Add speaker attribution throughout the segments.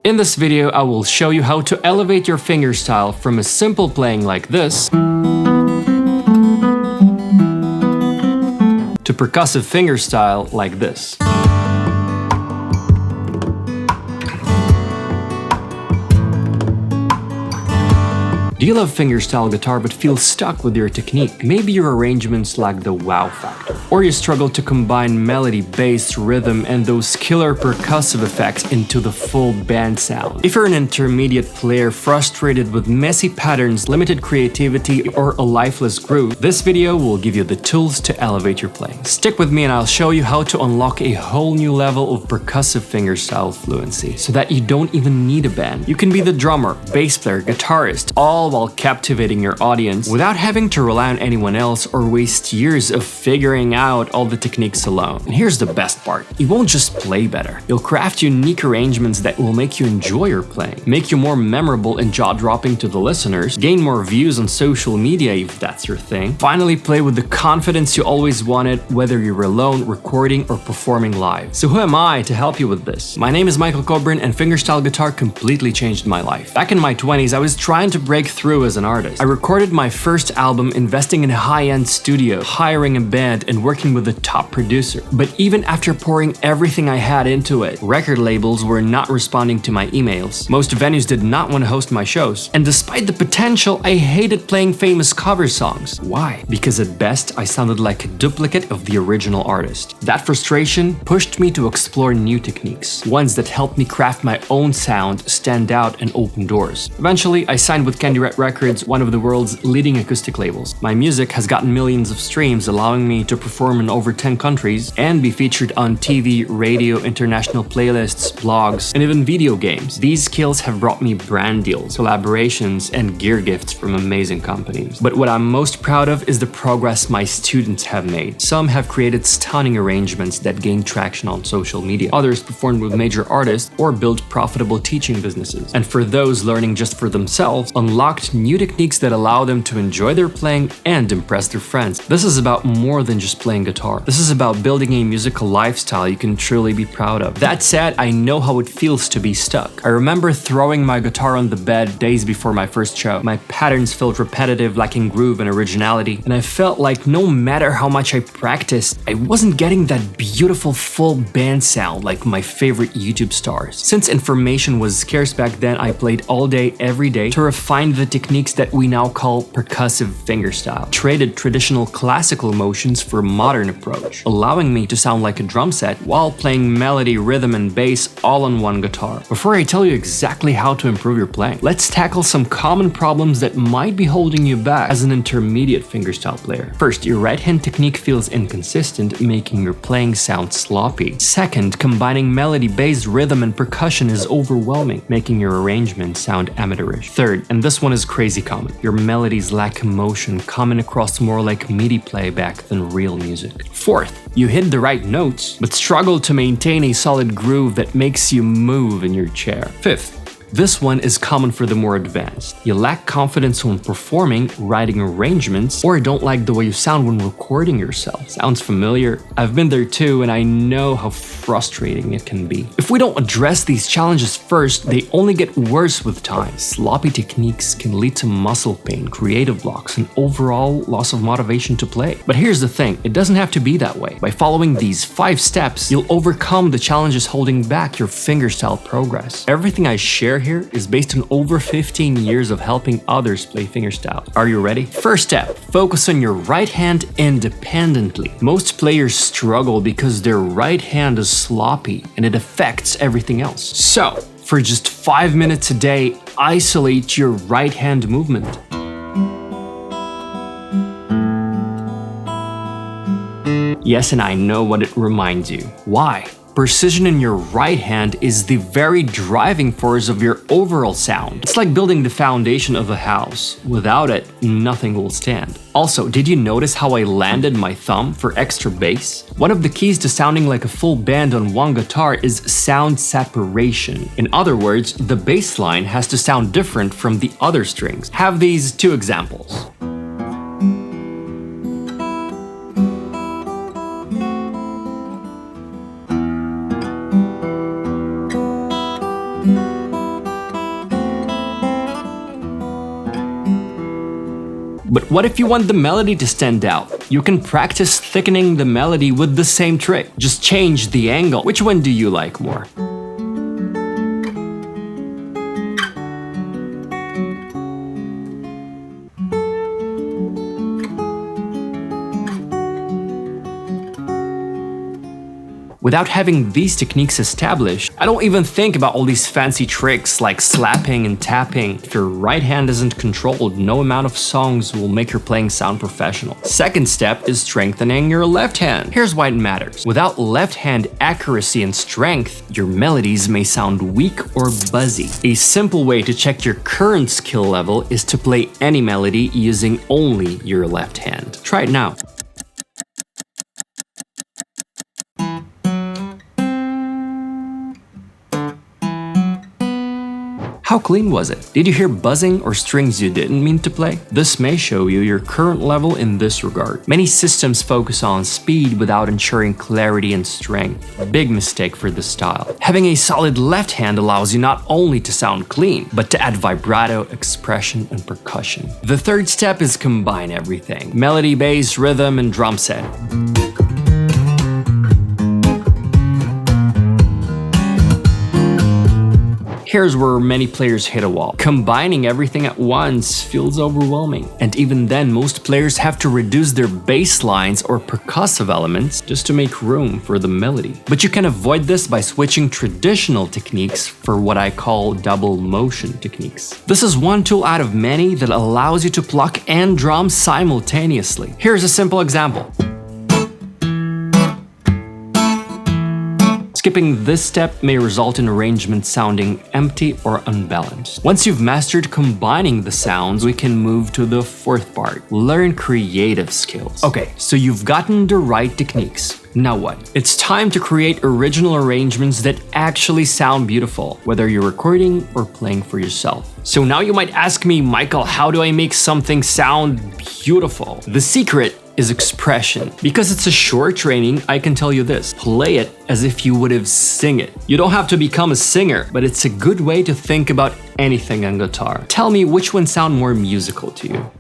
Speaker 1: In this video, I will show you how to elevate your fingerstyle from a simple playing like this to percussive fingerstyle like this. Do you love fingerstyle guitar but feel stuck with your technique? Maybe your arrangements lack the wow factor. Or you struggle to combine melody, bass, rhythm, and those killer percussive effects into the full band sound. If you're an intermediate player frustrated with messy patterns, limited creativity, or a lifeless groove, this video will give you the tools to elevate your playing. Stick with me and I'll show you how to unlock a whole new level of percussive fingerstyle fluency so that you don't even need a band. You can be the drummer, bass player, guitarist, all while captivating your audience without having to rely on anyone else or waste years of figuring out all the techniques alone. And here's the best part. You won't just play better. You'll craft unique arrangements that will make you enjoy your playing, make you more memorable and jaw-dropping to the listeners, gain more views on social media if that's your thing, finally play with the confidence you always wanted, whether you're alone, recording, or performing live. So who am I to help you with this? My name is Kobrin, and fingerstyle guitar completely changed my life. Back in my 20s, I was trying to break through as an artist. I recorded my first album investing in a high-end studio, hiring a band, and working with a top producer. But even after pouring everything I had into it, record labels were not responding to my emails. Most venues did not want to host my shows. And despite the potential, I hated playing famous cover songs. Why? Because at best, I sounded like a duplicate of the original artist. That frustration pushed me to explore new techniques, ones that helped me craft my own sound, stand out, and open doors. Eventually, I signed with Candy Rat Records, one of the world's leading acoustic labels. My music has gotten millions of streams, allowing me to perform in over 10 countries and be featured on TV, radio, international playlists, blogs, and even video games. These skills have brought me brand deals, collaborations, and gear gifts from amazing companies. But what I'm most proud of is the progress my students have made. Some have created stunning arrangements that gained traction on social media. Others performed with major artists or built profitable teaching businesses. And for those learning just for themselves, unlocked new techniques that allow them to enjoy their playing and impress their friends. This is about more than just playing guitar. This is about building a musical lifestyle you can truly be proud of. That said, I know how it feels to be stuck. I remember throwing my guitar on the bed days before my first show. My patterns felt repetitive, lacking groove and originality, and I felt like no matter how much I practiced, I wasn't getting that beautiful full band sound like my favorite YouTube stars. Since information was scarce back then, I played all day, every day to refine the techniques that we now call percussive fingerstyle. Traded traditional classical motions for a modern approach, allowing me to sound like a drum set while playing melody, rhythm, and bass all on one guitar. Before I tell you exactly how to improve your playing, let's tackle some common problems that might be holding you back as an intermediate fingerstyle player. First, your right hand technique feels inconsistent, making your playing sound sloppy. Second, combining melody, bass, rhythm, and percussion is overwhelming, making your arrangement sound amateurish. Third, and this one is crazy common, your melodies lack emotion, coming across more like MIDI playback than real music. Fourth, you hit the right notes, but struggle to maintain a solid groove that makes you move in your chair. Fifth, this one is common for the more advanced. You lack confidence when performing, writing arrangements, or don't like the way you sound when recording yourself. Sounds familiar? I've been there too, and I know how frustrating it can be. If we don't address these challenges first, they only get worse with time. Sloppy techniques can lead to muscle pain, creative blocks, and overall loss of motivation to play. But here's the thing, it doesn't have to be that way. By following these 5 steps, you'll overcome the challenges holding back your fingerstyle progress. Everything I share here is based on over 15 years of helping others play fingerstyle. Are you ready? First step, focus on your right hand independently. Most players struggle because their right hand is sloppy and it affects everything else. So, for just 5 minutes a day, isolate your right hand movement. Yes, and I know what it reminds you. Why? Precision in your right hand is the very driving force of your overall sound. It's like building the foundation of a house. Without it, nothing will stand. Also, did you notice how I landed my thumb for extra bass? One of the keys to sounding like a full band on one guitar is sound separation. In other words, the bass line has to sound different from the other strings. Have these 2 examples. But what if you want the melody to stand out? You can practice thickening the melody with the same trick. Just change the angle. Which one do you like more? Without having these techniques established, I don't even think about all these fancy tricks like slapping and tapping. If your right hand isn't controlled, no amount of songs will make your playing sound professional. Second step is strengthening your left hand. Here's why it matters. Without left hand accuracy and strength, your melodies may sound weak or buzzy. A simple way to check your current skill level is to play any melody using only your left hand. Try it now. How clean was it? Did you hear buzzing or strings you didn't mean to play? This may show you your current level in this regard. Many systems focus on speed without ensuring clarity and strength. A big mistake for this style. Having a solid left hand allows you not only to sound clean, but to add vibrato, expression, and percussion. The third step is combine everything. Melody, bass, rhythm, and drum set. Here's where many players hit a wall. Combining everything at once feels overwhelming. And even then, most players have to reduce their bass lines or percussive elements just to make room for the melody. But you can avoid this by switching traditional techniques for what I call double motion techniques. This is one tool out of many that allows you to pluck and drum simultaneously. Here's a simple example. Skipping this step may result in arrangements sounding empty or unbalanced. Once you've mastered combining the sounds, we can move to the fourth part. Learn creative skills. Okay, so you've gotten the right techniques. Now what? It's time to create original arrangements that actually sound beautiful, whether you're recording or playing for yourself. So now you might ask me, Michael, how do I make something sound beautiful? The secret is expression. Because it's a short training, I can tell you this: play it as if you would have sing it. You don't have to become a singer, but it's a good way to think about anything on guitar. Tell me which one sound more musical to you.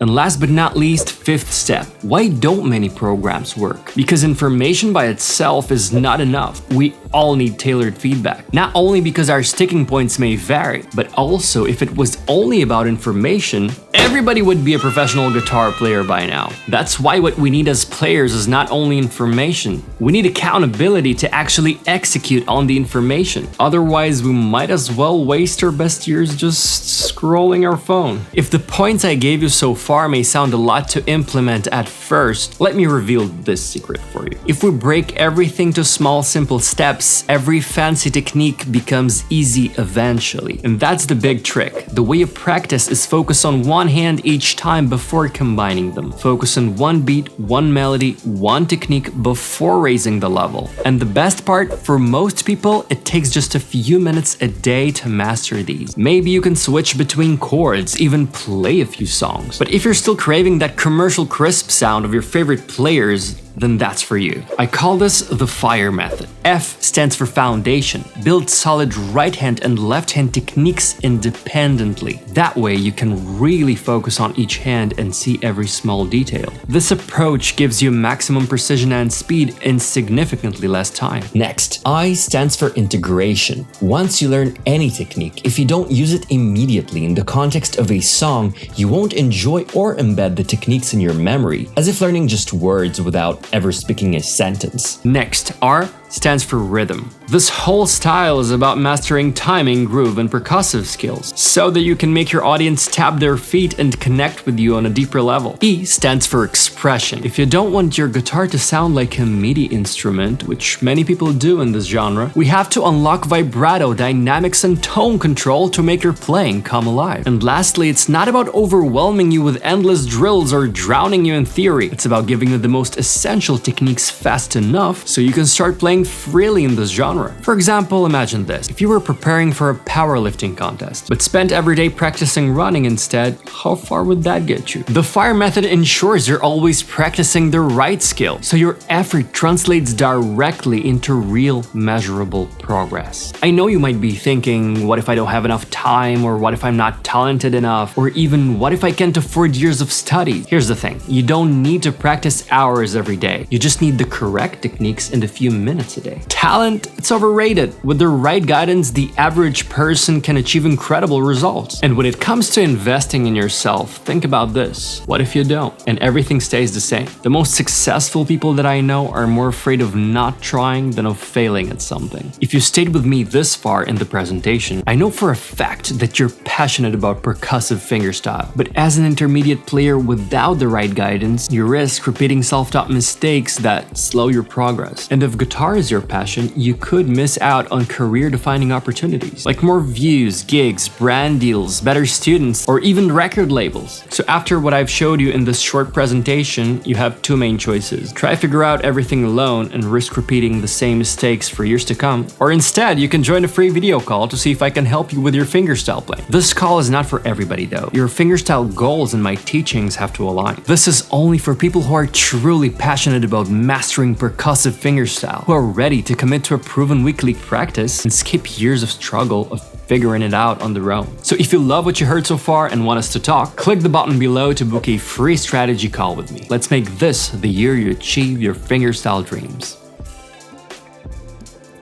Speaker 1: And last but not least, fifth step. Why don't many programs work? Because information by itself is not enough. We all need tailored feedback. Not only because our sticking points may vary, but also if it was only about information, everybody would be a professional guitar player by now. That's why what we need as players is not only information. We need accountability to actually execute on the information. Otherwise, we might as well waste our best years just scrolling our phone. If the points I gave you so far may sound a lot to implement at first, let me reveal this secret for you. If we break everything to small, simple steps, every fancy technique becomes easy eventually. And that's the big trick. The way you practice is focus on one hand each time before combining them. Focus on one beat, one melody, one technique before raising the level. And the best part, for most people, it takes just a few minutes a day to master these. Maybe you can switch between chords, even play a few songs. But if you're still craving that commercial crisp sound of your favorite players, then that's for you. I call this the FIRE method. F stands for foundation. Build solid right hand and left hand techniques independently. That way you can really focus on each hand and see every small detail. This approach gives you maximum precision and speed in significantly less time. Next, I stands for integration. Once you learn any technique, if you don't use it immediately in the context of a song, you won't enjoy or embed the techniques in your memory, as if learning just words without ever speaking a sentence. Next, R stands for rhythm. This whole style is about mastering timing, groove, and percussive skills, so that you can make your audience tap their feet and connect with you on a deeper level. E stands for expression. If you don't want your guitar to sound like a MIDI instrument, which many people do in this genre, we have to unlock vibrato, dynamics, and tone control to make your playing come alive. And lastly, it's not about overwhelming you with endless drills or drowning you in theory. It's about giving you the most essential techniques fast enough so you can start playing excelling freely in this genre. For example, imagine this. If you were preparing for a powerlifting contest, but spent every day practicing running instead, how far would that get you? The FIRE method ensures you're always practicing the right skill, so your effort translates directly into real, measurable progress. I know you might be thinking, what if I don't have enough time, or what if I'm not talented enough, or even what if I can't afford years of study? Here's the thing, you don't need to practice hours every day. You just need the correct techniques and a few minutes a day. Talent, it's overrated. With the right guidance, the average person can achieve incredible results. And when it comes to investing in yourself, think about this. What if you don't? And everything stays the same. The most successful people that I know are more afraid of not trying than of failing at something. If you stayed with me this far in the presentation, I know for a fact that you're passionate about percussive fingerstyle. But as an intermediate player without the right guidance, you risk repeating self-taught mistakes that slow your progress. And if guitar is your passion, you could miss out on career-defining opportunities, like more views, gigs, brand deals, better students, or even record labels. So after what I've showed you in this short presentation, you have two main choices. Try to figure out everything alone and risk repeating the same mistakes for years to come, or instead you can join a free video call to see if I can help you with your fingerstyle playing. This call is not for everybody though. Your fingerstyle goals and my teachings have to align. This is only for people who are truly passionate about mastering percussive fingerstyle, who are ready to commit to a proven weekly practice and skip years of struggle of figuring it out on their own. So if you love what you heard so far and want us to talk, click the button below to book a free strategy call with me. Let's make this the year you achieve your fingerstyle dreams.